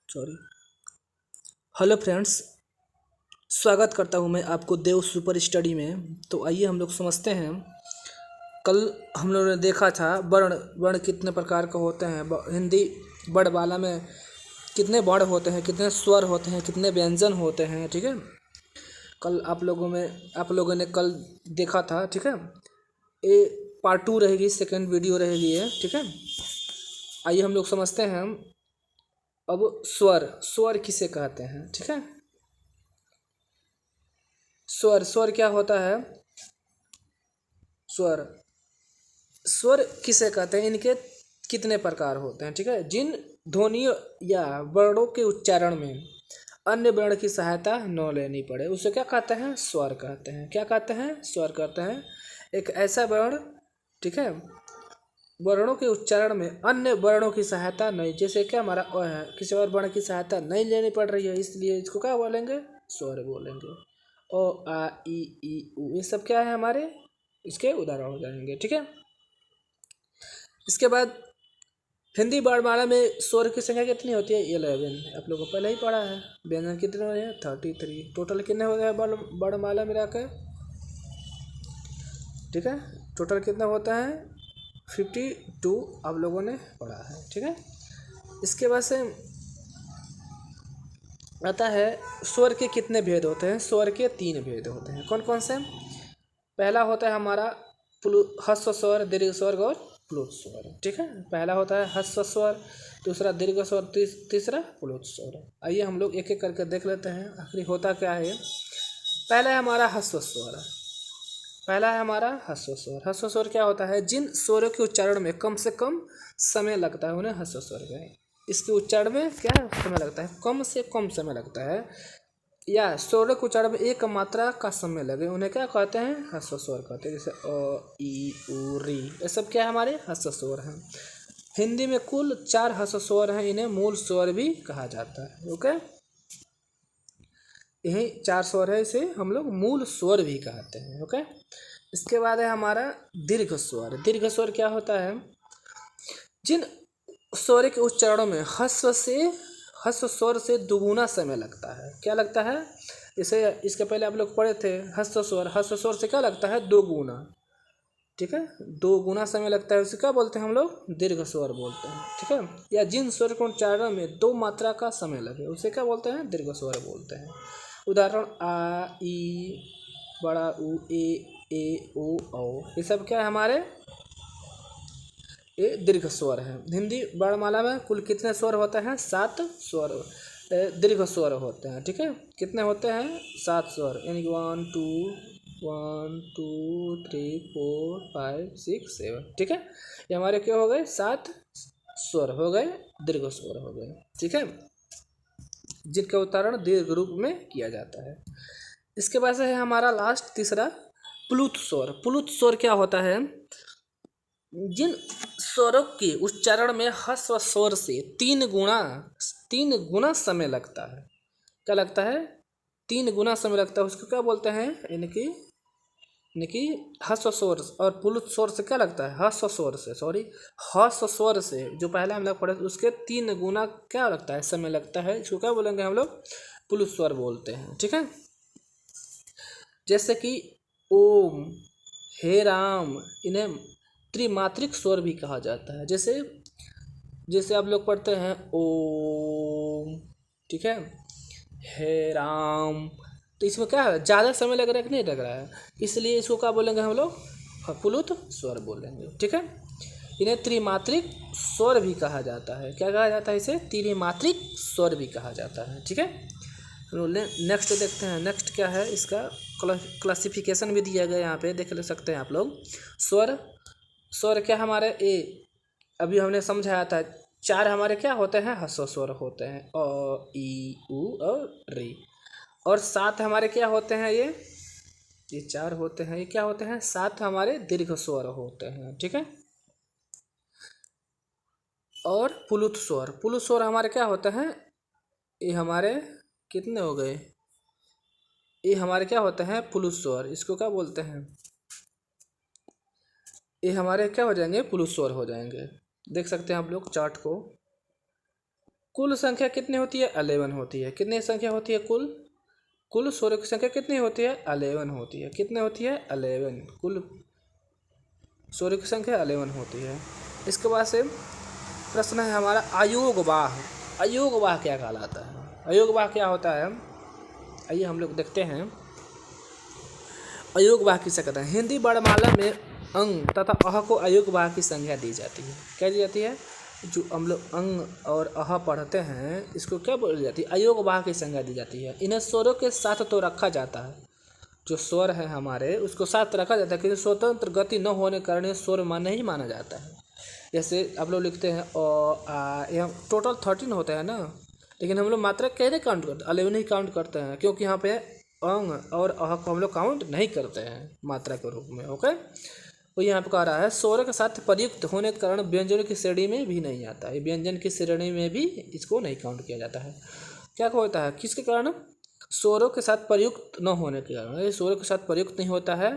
Sorry. Hello friends, स्वागत करता हूं मैं आपको देव सुपर स्टडी में। तो आइए हम लोग समझते हैं। कल हम लोगों ने देखा था वर्ण वर्ण कितने प्रकार के होते हैं। हिंदी वर्णमाला में कितने वर्ण होते हैं, कितने स्वर होते हैं, कितने व्यंजन होते हैं। ठीक है, कल आप लोगों ने कल देखा था। ठीक है, ये पार्ट 2 रहेगी, सेकेंड वीडियो रहेगी ये। ठीक है, आइए हम लोग समझते हैं। अब स्वर स्वर किसे कहते हैं। ठीक है, स्वर स्वर क्या होता है। स्वर स्वर किसे कहते हैं, इनके कितने प्रकार होते हैं। ठीक है, जिन ध्वनियों या वर्णों के उच्चारण में अन्य वर्ण की सहायता न लेनी पड़े उसे क्या कहते हैं, स्वर कहते हैं। क्या कहते हैं, स्वर कहते हैं। एक ऐसा वर्ण, ठीक है, वर्णों के उच्चारण में अन्य वर्णों की सहायता नहीं, जैसे क्या हमारा अ है, किसी और वर्ण की सहायता नहीं लेनी पड़ रही है, इसलिए इसको क्या बोलेंगे, स्वर बोलेंगे। ओ आ ई उ ये सब क्या है हमारे, इसके उदाहरण हो जाएंगे। ठीक है, इसके बाद हिंदी वर्णमाला में स्वर की संख्या कितनी होती है, 11। आप लोगों को पहले ही पढ़ा है। व्यंजन कितने होते हैं, 33। टोटल कितने होते हैं वर्णमाला मिला के। ठीक है, टोटल कितना होता है, 52 आप लोगों ने पढ़ा है। ठीक है, इसके बाद से आता है स्वर के कितने भेद होते हैं। स्वर के 3 भेद होते हैं। कौन कौन से। पहला होता है हमारा ह्रस्व स्वर, दीर्घ स्वर और प्लुत स्वर। ठीक है, पहला होता है ह्रस्व स्वर, दूसरा दीर्घ स्वर, तीसरा प्लुत स्वर। आइए हम लोग एक एक करके देख लेते हैं आखिर होता क्या है। पहला है हमारा ह्रस्व स्वर। पहला है हमारा ह्रस्व स्वर। ह्रस्व स्वर क्या होता है, जिन स्वरों के उच्चारण में कम से कम समय लगता है उन्हें ह्रस्व स्वर कहते हैं। इसके उच्चारण में क्या समय लगता है, कम से कम समय लगता है, या स्वरों के उच्चारण में एक मात्रा का समय लगे उन्हें क्या कहते हैं, ह्रस्व स्वर कहते हैं। जैसे अ ई उ री, ये सब क्या है हमारे ह्रस्व स्वर हैं। हिंदी में कुल 4 ह्रस्व स्वर हैं, इन्हें मूल स्वर भी कहा जाता है। ओके, यही 4 स्वर है, इसे हम लोग मूल स्वर भी कहते हैं। ओके, इसके बाद है हमारा दीर्घ स्वर। दीर्घ स्वर क्या होता है, जिन स्वर के उच्चारणों में ह्रस्व स्वर से दुगुना समय लगता है। क्या लगता है, जैसे इसके पहले आप लोग पढ़े थे ह्रस्व स्वर से क्या लगता है, 2 गुना। ठीक है, 2 गुना समय लगता है, उसे क्या बोलते हैं हम लोग, दीर्घ स्वर बोलते हैं। ठीक है, या जिन स्वर के उच्चारण में 2 मात्रा का समय लगे उसे क्या बोलते हैं, दीर्घ स्वर बोलते हैं। उदाहरण आ ई, बड़ा ऊ, ए ओ औ, ये सब क्या है हमारे, ये दीर्घ स्वर है। हिंदी वर्णमाला में कुल कितने स्वर होते हैं, 7 स्वर दीर्घ स्वर होते हैं। ठीक है, कितने होते हैं, 7 स्वर, यानी कि 1 2 3 4 5 6 7। ठीक है, ये हमारे क्या हो गए, 7 स्वर हो गए, दीर्घ स्वर हो गए। ठीक है, जिनका उच्चारण दीर्घ रूप में किया जाता है। इसके बाद से है हमारा लास्ट तीसरा प्लुत स्वर। प्लुत स्वर क्या होता है, जिन स्वरों के उच्चारण में ह्रस्व स्वर से 3 गुना समय लगता है। क्या लगता है, 3 गुना समय लगता है, उसको क्या बोलते हैं, यानी कि ह्रस्व स्वर। और प्लुत स्वर से क्या लगता है, ह्रस्व स्वर से जो पहले हम लोग पढ़े उसके 3 गुना क्या लगता है, समय लगता है, इसको क्या बोलेंगे हम लोग, प्लुत स्वर बोलते हैं। ठीक है, जैसे कि ओम, हे राम, इन्हें त्रिमात्रिक स्वर भी कहा जाता है। जैसे जैसे आप लोग पढ़ते हैं ओम, ठीक है, हे राम, तो इसमें क्या है, ज़्यादा समय लग रहा है कि नहीं लग रहा है, इसलिए इसको क्या बोलेंगे हम लोग, प्लुत स्वर बोलेंगे। ठीक है, इन्हें त्रिमात्रिक स्वर भी कहा जाता है। क्या कहा जाता है, इसे त्रिमात्रिक स्वर भी कहा जाता है। ठीक है, नेक्स्ट देखते हैं। नेक्स्ट क्या है, इसका क्लासिफिकेशन भी दिया गया, यहाँ पे देख ले सकते हैं आप लोग। स्वर स्वर क्या हमारे, अभी हमने समझाया था 4 हमारे क्या होते हैं, ह्रस्व स्वर होते हैं, अ ई उ और री। और 7 हमारे क्या होते हैं, ये 4 होते हैं, ये क्या होते हैं, 7 हमारे दीर्घ स्वर होते हैं। ठीक है, और प्लुत स्वर हमारे क्या होते हैं, ये हमारे कितने हो गए, ये हमारे क्या होते हैं, प्लुत स्वर। इसको क्या बोलते हैं, ये हमारे क्या हो जाएंगे, प्लुत स्वर हो जाएंगे। देख सकते हैं आप लोग चार्ट को, कुल संख्या कितनी होती है? 11 होती है। कितनी संख्या होती है? कुल सूर्य की संख्या कितनी होती है? 11 होती है। कितनी होती है? 11। कुल सूर्य की संख्या 11 होती है। इसके बाद से प्रश्न है हमारा अयोगवाह। अयोगवाह क्या कहलाता है? अयोगवाह क्या होता है? आइए हम लोग देखते हैं अयोगवाह किसे कहते हैं। हिंदी वर्णमाला में अंग तथा अह को अयोगवाह की संज्ञा दी जाती है। क्या दी जाती है? जो हम लोग अंग और अह पढ़ते हैं इसको क्या बोली जाती है? अयोगवाह की संज्ञा दी जाती है। इन्हें स्वरों के साथ तो रखा जाता है, जो स्वर है हमारे उसको साथ रखा जाता है, किंतु स्वतंत्र गति न होने के कारण ये स्वर नहीं माना जाता है। जैसे आप लोग लिखते हैं यहाँ टोटल 13 होता है ना, लेकिन हम लोग मात्रा कैसे काउंट करते हैं? 11 ही काउंट करते हैं, क्योंकि यहाँ पे अंग और अह को हम लोग काउंट नहीं करते हैं मात्रा के रूप में। ओके, तो यहाँ पे कह रहा है स्वर के साथ प्रयुक्त होने के कारण व्यंजनों की श्रेणी में भी नहीं आता है। व्यंजन की श्रेणी में भी इसको नहीं काउंट किया जाता है। क्या होता है? किसके कारण? स्वरों के साथ प्रयुक्त न होने के कारण। ये स्वरों के साथ प्रयुक्त नहीं होता है,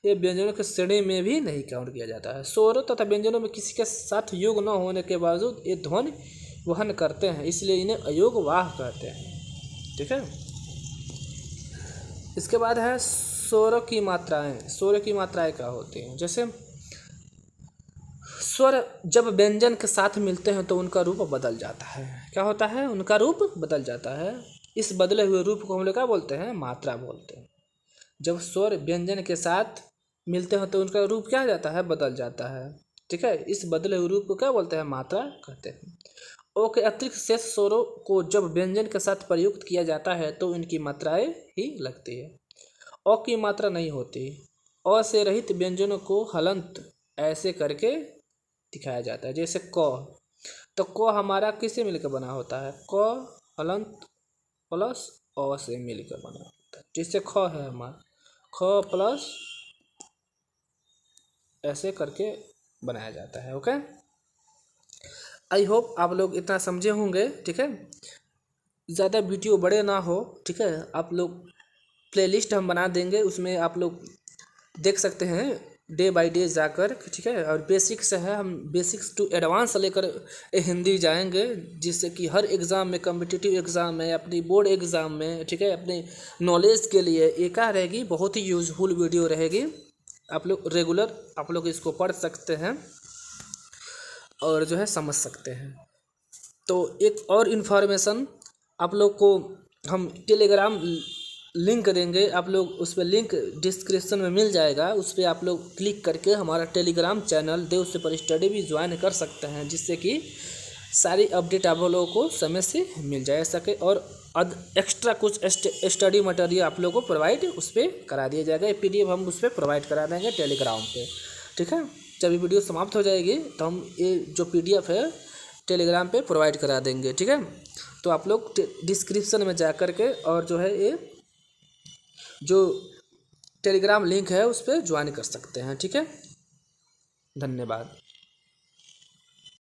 ये व्यंजनों की श्रेणी में भी नहीं काउंट किया जाता है। स्वरों तथा व्यंजनों में किसी के साथ योग न होने के बावजूद ये ध्वनि वहन करते हैं, इसलिए इन्हें अयोगवाह कहते हैं। ठीक है, इसके बाद है स्वरों की मात्राएं। स्वरों की मात्राएं क्या होती हैं? जैसे स्वर जब व्यंजन के साथ मिलते हैं तो उनका रूप बदल जाता है। क्या होता है? उनका रूप बदल जाता है। इस बदले हुए रूप को हम लोग क्या बोलते हैं? मात्रा बोलते हैं। जब स्वर व्यंजन के साथ मिलते हैं तो उनका रूप क्या जाता है? बदल जाता है। ठीक है, इस बदले हुए रूप को क्या बोलते हैं? मात्रा कहते हैं। ओ के अतिरिक्त शेष स्वरों को जब व्यंजन के साथ प्रयुक्त किया जाता है तो इनकी मात्राएं ही लगती है। अ की मात्रा नहीं होती। अ से रहित व्यंजनों को हलंत ऐसे करके दिखाया जाता है। जैसे क, तो क हमारा किससे मिलकर बना होता है? क हलंत प्लस अ से मिलकर बना होता है। जैसे ख है हमारा, ख प्लस ऐसे करके बनाया जाता है। ओके, आई होप आप लोग इतना समझे होंगे। ठीक है, ज़्यादा वीडियो बड़े ना हो। ठीक है, आप लोग प्लेलिस्ट हम बना देंगे, उसमें आप लोग देख सकते हैं डे बाय डे जाकर। ठीक है, और बेसिक्स है, हम बेसिक्स टू एडवांस लेकर हिंदी जाएंगे, जिससे कि हर एग्ज़ाम में, कॉम्पिटिटिव एग्ज़ाम में, अपनी बोर्ड एग्ज़ाम में, ठीक है, अपने नॉलेज के लिए ये क्या रहेगी? बहुत ही यूजफुल वीडियो रहेगी। आप लोग रेगुलर आप लोग इसको पढ़ सकते हैं और जो है समझ सकते हैं। तो एक और इन्फॉर्मेशन आप लोग को हम टेलीग्राम लिंक देंगे, आप लोग उस पर लिंक डिस्क्रिप्शन में मिल जाएगा, उस पर आप लोग क्लिक करके हमारा टेलीग्राम चैनल देव सुपर स्टडी भी ज्वाइन कर सकते हैं, जिससे कि सारी अपडेट आप लोगों को समय से मिल जाए सके और एक्स्ट्रा कुछ स्टडी मटेरियल आप लोगों को प्रोवाइड उस पर करा दिया जाएगा। PDF हम उस पर प्रोवाइड करा देंगे टेलीग्राम पे। ठीक है, जब ये वीडियो समाप्त हो जाएगी तो हम ये जो PDF है टेलीग्राम पे प्रोवाइड करा देंगे। ठीक है, तो आप लोग डिस्क्रिप्शन में जा कर के और जो है ये जो टेलीग्राम लिंक है उस पर ज्वाइन कर सकते हैं। ठीक है, धन्यवाद।